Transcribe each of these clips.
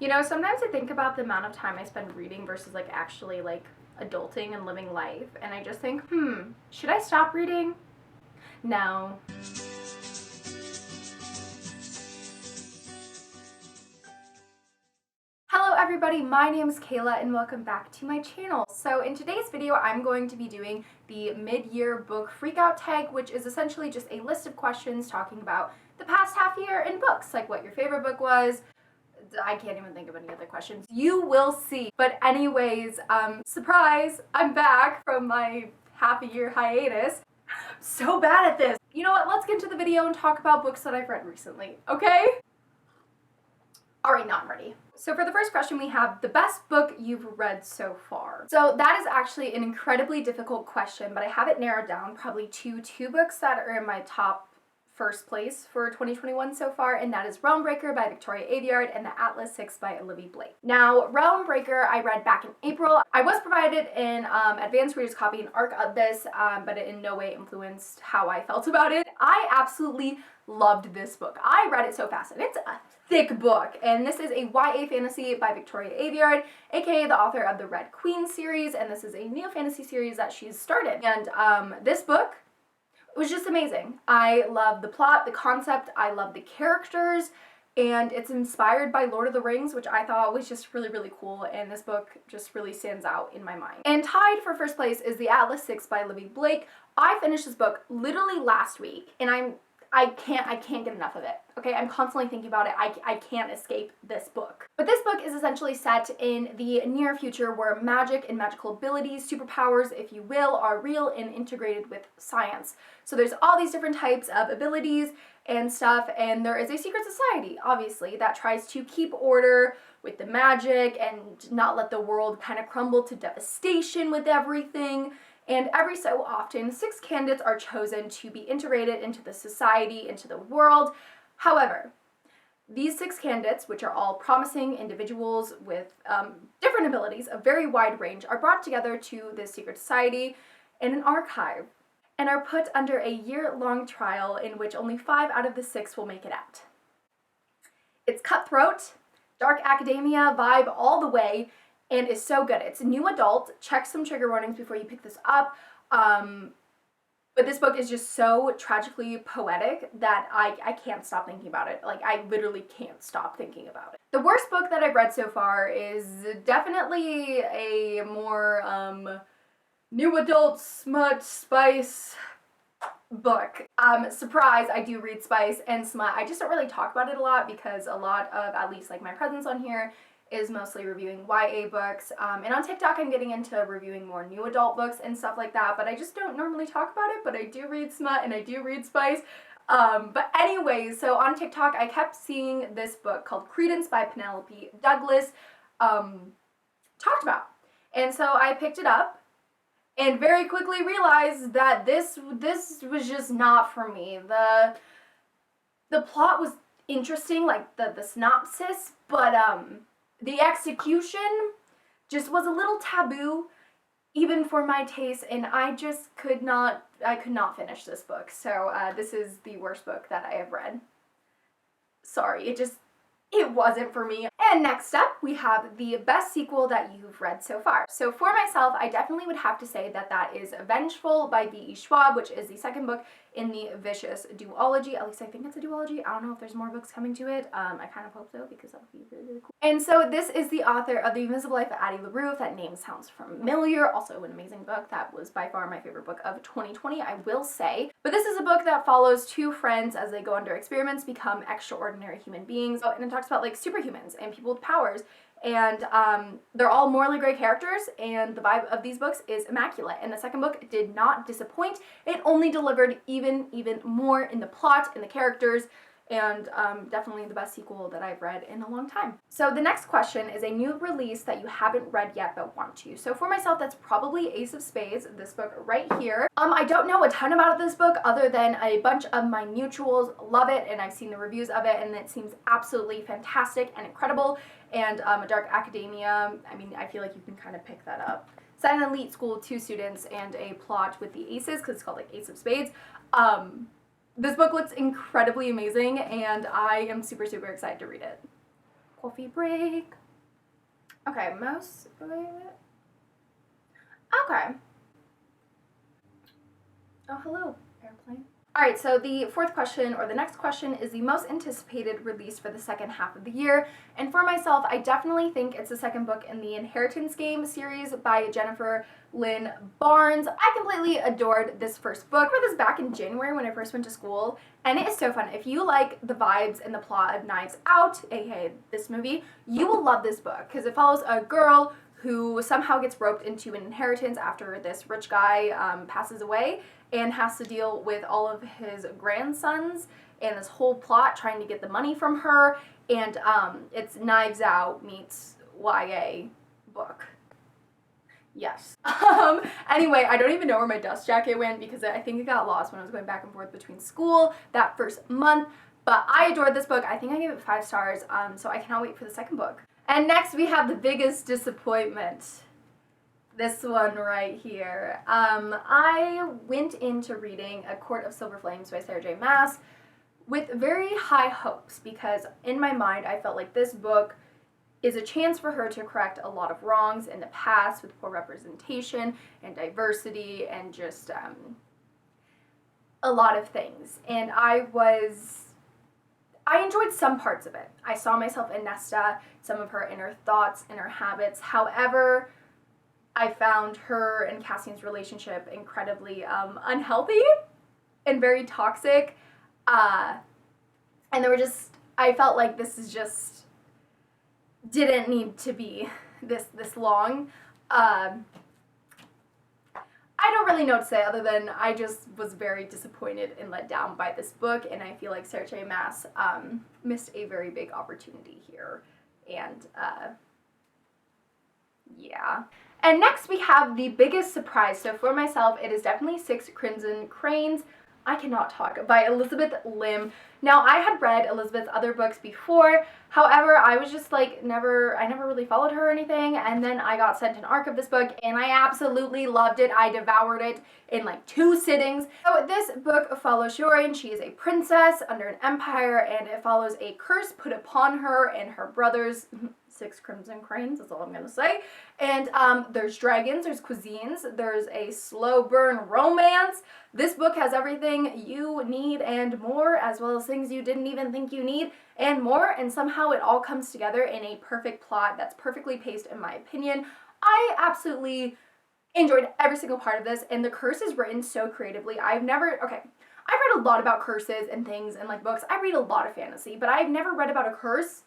You know, sometimes I think about the amount of time I spend reading versus like actually like adulting and living life, and I just think, should I stop reading? No. Hello everybody, my name is Kayla and welcome back to my channel. So in today's video, I'm going to be doing the mid-year book freakout tag, which is essentially just a list of questions talking about the past half year in books, like what your favorite book was. I can't even think of any other questions. You will see. But anyways, surprise, I'm back from my half a year hiatus. I'm so bad at this. You know what, let's get into the video and talk about books that I've read recently, okay? Alright, now I'm ready. So for the first question, we have the best book you've read so far. So that is actually an incredibly difficult question, but I have it narrowed down probably to two books that are in my top first place for 2021 so far, and that is Realm Breaker by Victoria Aveyard and The Atlas 6 by Olivia Blake. Now, Realm Breaker I read back in April. I was provided an advanced reader's copy, an ARC of this, but it in no way influenced how I felt about it. I absolutely loved this book. I read it so fast, and it's a thick book, and this is a YA fantasy by Victoria Aveyard, aka the author of the Red Queen series, and this is a neo-fantasy series that she's started. And this book, it was just amazing. I love the plot, the concept, I love the characters, and it's inspired by Lord of the Rings, which I thought was just really, really cool, and this book just really stands out in my mind. And tied for first place is The Atlas 6 by Olivia Blake. I finished this book literally last week, and I can't get enough of it, okay? I'm constantly thinking about it. I can't escape this book. But this book is essentially set in the near future where magic and magical abilities, superpowers, if you will, are real and integrated with science. So there's all these different types of abilities and stuff, and there is a secret society, obviously, that tries to keep order with the magic and not let the world kind of crumble to devastation with everything. And every so often, 6 candidates are chosen to be integrated into the society, into the world. However, these 6 candidates, which are all promising individuals with different abilities, a very wide range, are brought together to this secret society in an archive and are put under a year-long trial in which only 5 out of the 6 will make it out. It's cutthroat, dark academia vibe all the way, and is so good. It's a new adult. Check some trigger warnings before you pick this up. But this book is just so tragically poetic that I can't stop thinking about it. Like, I literally can't stop thinking about it. The worst book that I've read so far is definitely a more new adult smut spice book. Surprise, I do read spice and smut. I just don't really talk about it a lot because a lot of, at least like my presence on here, is mostly reviewing YA books, and on TikTok I'm getting into reviewing more new adult books and stuff like that, but I just don't normally talk about it, but I do read smut and I do read spice. But anyways, so on TikTok I kept seeing this book called Credence by Penelope Douglas talked about, and so I picked it up and very quickly realized that this was just not for me. The plot was interesting, like the synopsis, but the execution just was a little taboo, even for my taste, and I could not finish this book. So this is the worst book that I have read. Sorry, it wasn't for me. And next up, we have the best sequel that you've read so far. So for myself, I definitely would have to say that that is Vengeful by B.E. Schwab, which is the second book in the Vicious duology. At least I think it's a duology. I don't know if there's more books coming to it. I kind of hope so, because that would be really, really cool. And so this is the author of The Invisible Life of Addie LaRue. If that name sounds familiar. Also an amazing book. That was by far my favorite book of 2020, I will say. But this is a book that follows 2 friends as they go under experiments, become extraordinary human beings. And it talks about like superhumans and people with powers, and they're all morally gray characters, and the vibe of these books is immaculate, and the second book did not disappoint. It only delivered even more in the plot and the characters, and definitely the best sequel that I've read in a long time. So the next question is a new release that you haven't read yet but want to. So for myself, that's probably Ace of Spades, this book right here. I don't know a ton about this book other than a bunch of my mutuals love it, and I've seen the reviews of it, and it seems absolutely fantastic and incredible. And a dark academia, I mean, I feel like you can kind of pick that up. Set in an elite school, 2 students, and a plot with the aces, because it's called like Ace of Spades. This book looks incredibly amazing, and I am super excited to read it. Coffee break. Okay, most. Okay. Oh, hello, airplane. Alright, so the fourth question, or the next question, is the most anticipated release for the second half of the year. And for myself, I definitely think it's the second book in the Inheritance Game series by Jennifer Lynn Barnes. I completely adored this first book. I read this back in January when I first went to school, and it is so fun. If you like the vibes and the plot of Knives Out, aka this movie, you will love this book, because it follows a girl who somehow gets roped into an inheritance after this rich guy passes away, and has to deal with all of his grandsons and this whole plot trying to get the money from her, and it's Knives Out meets YA book. Yes. Anyway, I don't even know where my dust jacket went because I think it got lost when I was going back and forth between school that first month, but I adored this book. I think I gave it 5 stars, so I cannot wait for the second book. And next we have the biggest disappointment. This one right here. I went into reading A Court of Silver Flames by Sarah J. Maas with very high hopes, because in my mind I felt like this book is a chance for her to correct a lot of wrongs in the past with poor representation and diversity and just a lot of things. And I enjoyed some parts of it. I saw myself in Nesta, some of her inner thoughts, inner habits. However, I found her and Cassian's relationship incredibly unhealthy and very toxic. And I felt like this is just, didn't need to be this long. I don't really know what to say other than I just was very disappointed and let down by this book, and I feel like Sarah J. Maas missed a very big opportunity here. And yeah. And next we have the biggest surprise. So for myself, it is definitely 6 Crimson Cranes. I cannot talk, by Elizabeth Lim. Now, I had read Elizabeth's other books before. However, I was just like, I never really followed her or anything. And then I got sent an arc of this book and I absolutely loved it. I devoured it in like 2 sittings. So this book follows Shiori. She is a princess under an empire, and it follows a curse put upon her and her brothers. 6 Crimson Cranes, that's all I'm gonna say. And there's dragons, there's cuisines, there's a slow burn romance. This book has everything you need and more, as well as things you didn't even think you need and more, and somehow it all comes together in a perfect plot that's perfectly paced, in my opinion. I absolutely enjoyed every single part of this, and the curse is written so creatively. I've read a lot about curses and things and like books. I read a lot of fantasy, but I've never read about a curse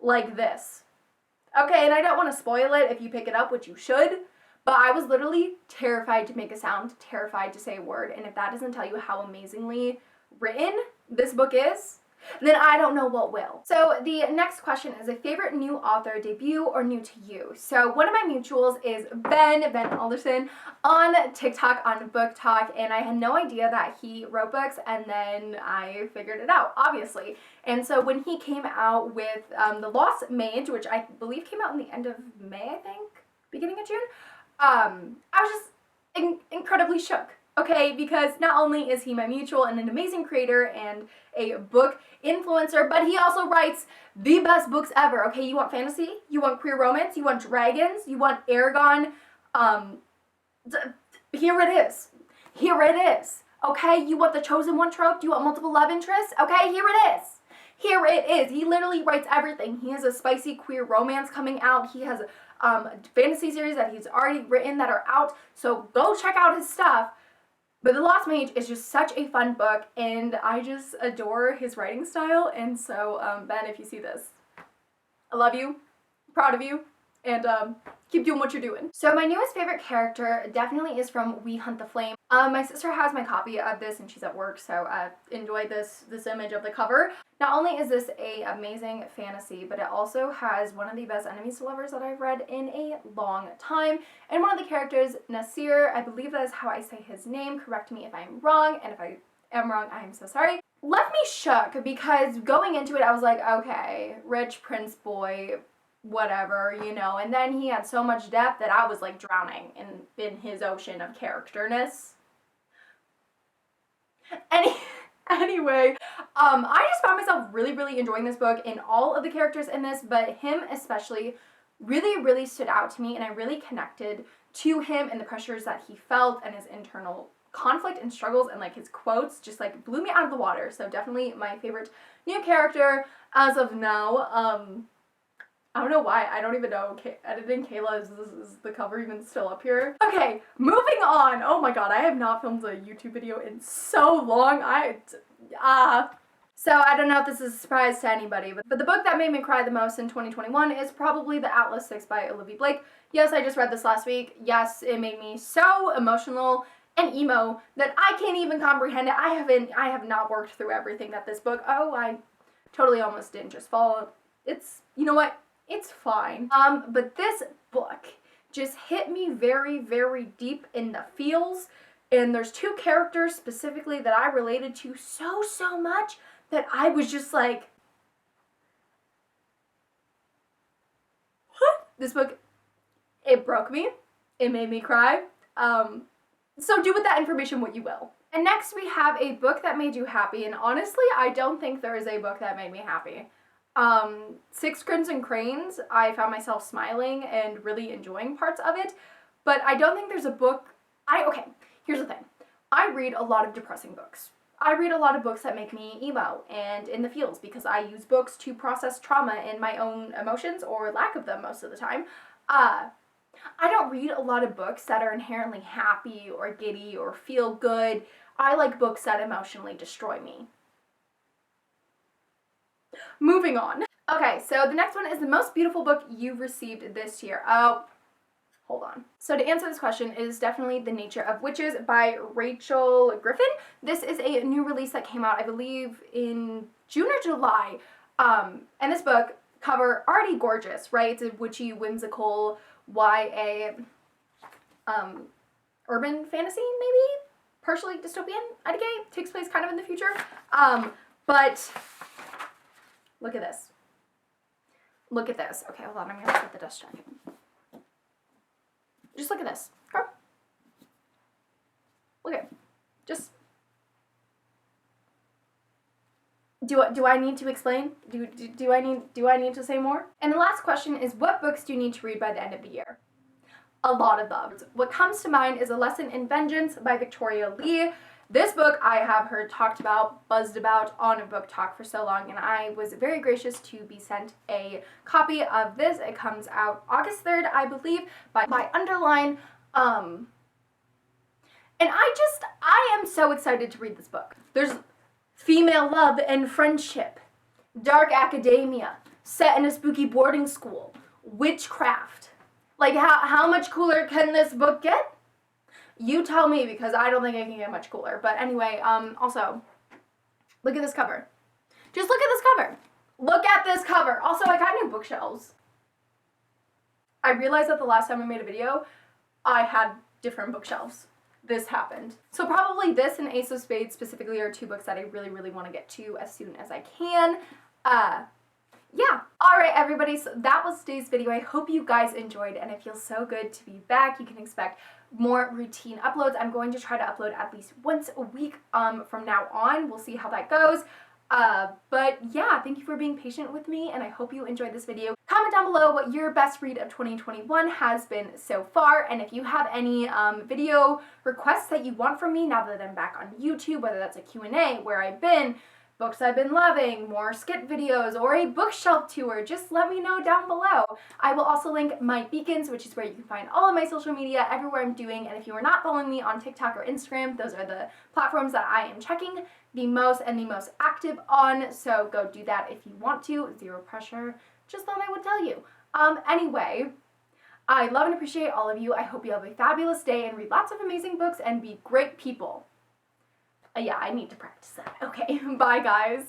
like this. Okay, and I don't want to spoil it if you pick it up, which you should, but I was literally terrified to make a sound, terrified to say a word, and if that doesn't tell you how amazingly written this book is, then I don't know what will. So the next question is a favorite new author debut or new to you. So one of my mutuals is Ben Alderson on TikTok, on Book Talk, and I had no idea that he wrote books, and then I figured it out, obviously. And so when he came out with The Lost Mage, which I believe came out in the end of May, I think, beginning of June, I was just incredibly shook. Okay, because not only is he my mutual and an amazing creator and a book influencer, but he also writes the best books ever. Okay, you want fantasy, you want queer romance, you want dragons, you want Aragon, here it is. Here it is. Okay, you want the chosen one trope, do you want multiple love interests? Okay, here it is. Here it is. He literally writes everything. He has a spicy queer romance coming out. He has fantasy series that he's already written that are out, so go check out his stuff. But The Lost Mage is just such a fun book, and I just adore his writing style. And so, Ben, if you see this, I love you, proud of you, and keep doing what you're doing. So my newest favorite character definitely is from We Hunt the Flame. My sister has my copy of this, and she's at work, so enjoy this image of the cover. Not only is this a amazing fantasy, but it also has one of the best enemies to lovers that I've read in a long time. And one of the characters, Nasir, I believe that is how I say his name. Correct me if I'm wrong, and if I am wrong, I am so sorry. Left me shook, because going into it, I was like, okay, rich prince boy, whatever, you know. And then he had so much depth that I was like drowning in his ocean of characterness. Anyway, I just found myself really, really enjoying this book and all of the characters in this, but him especially really, really stood out to me, and I really connected to him and the pressures that he felt and his internal conflict and struggles, and like his quotes just like blew me out of the water. So definitely my favorite new character as of now. I don't know why. I don't even know. Editing Kayla, is the cover even still up here? Okay, moving on. Oh my god, I have not filmed a YouTube video in so long. So I don't know if this is a surprise to anybody, but the book that made me cry the most in 2021 is probably The Atlas 6 by Olivia Blake. Yes, I just read this last week. Yes, it made me so emotional and emo that I can't even comprehend it. I have not worked through everything that this book, I totally almost didn't just follow. You know what? It's fine. But this book just hit me very, very deep in the feels, and there's two characters specifically that I related to so much that I was just like, what? This book, it broke me. It made me cry. So do with that information what you will. And next we have a book that made you happy, and honestly, I don't think there is a book that made me happy. Six Crimson Cranes, I found myself smiling and really enjoying parts of it, but I don't think there's a book, okay, here's the thing. I read a lot of depressing books. I read a lot of books that make me emo and in the feels because I use books to process trauma and my own emotions or lack of them most of the time. I don't read a lot of books that are inherently happy or giddy or feel good. I like books that emotionally destroy me. Moving on. Okay, so the next one is the most beautiful book you've received this year. Oh, hold on. So to answer this question, it is definitely The Nature of Witches by Rachel Griffin. This is a new release that came out, I believe, in June or July. And this book, cover, already gorgeous, right? It's a witchy, whimsical, YA, urban fantasy, maybe? Partially dystopian, I'd say. Takes place kind of in the future. But look at this. Look at this. Okay, hold on. I'm gonna set the dust jacket. Just look at this. Okay. Look at it. Just. Do I need to explain? Do I need to say more? And the last question is, what books do you need to read by the end of the year? A lot of them. What comes to mind is A Lesson in Vengeance by Victoria Lee. This book I have heard talked about, buzzed about on a book talk for so long, and I was very gracious to be sent a copy of this. It comes out August 3rd, I believe, by Underline. And I am so excited to read this book. There's female love and friendship, dark academia, set in a spooky boarding school, witchcraft. Like, how much cooler can this book get? You tell me, because I don't think it can get much cooler. But anyway, also, look at this cover. Just look at this cover. Look at this cover. Also, I got new bookshelves. I realized that the last time I made a video, I had different bookshelves. This happened. So probably this and Ace of Spades specifically are two books that I really, really want to get to as soon as I can. Yeah. Alright everybody, so that was today's video. I hope you guys enjoyed, and it feels so good to be back. You can expect more routine uploads. I'm going to try to upload at least once a week from now on. We'll see how that goes. But yeah, thank you for being patient with me, and I hope you enjoyed this video. Comment down below what your best read of 2021 has been so far, and if you have any video requests that you want from me now that I'm back on YouTube, whether that's a Q&A, where I've been, books I've been loving, more skit videos, or a bookshelf tour, just let me know down below. I will also link my beacons, which is where you can find all of my social media, everywhere I'm doing, and if you are not following me on TikTok or Instagram, those are the platforms that I am checking the most and the most active on, so go do that if you want to. Zero pressure. Just thought I would tell you. Anyway, I love and appreciate all of you. I hope you have a fabulous day and read lots of amazing books and be great people. Yeah, I need to practice that. Okay, bye guys.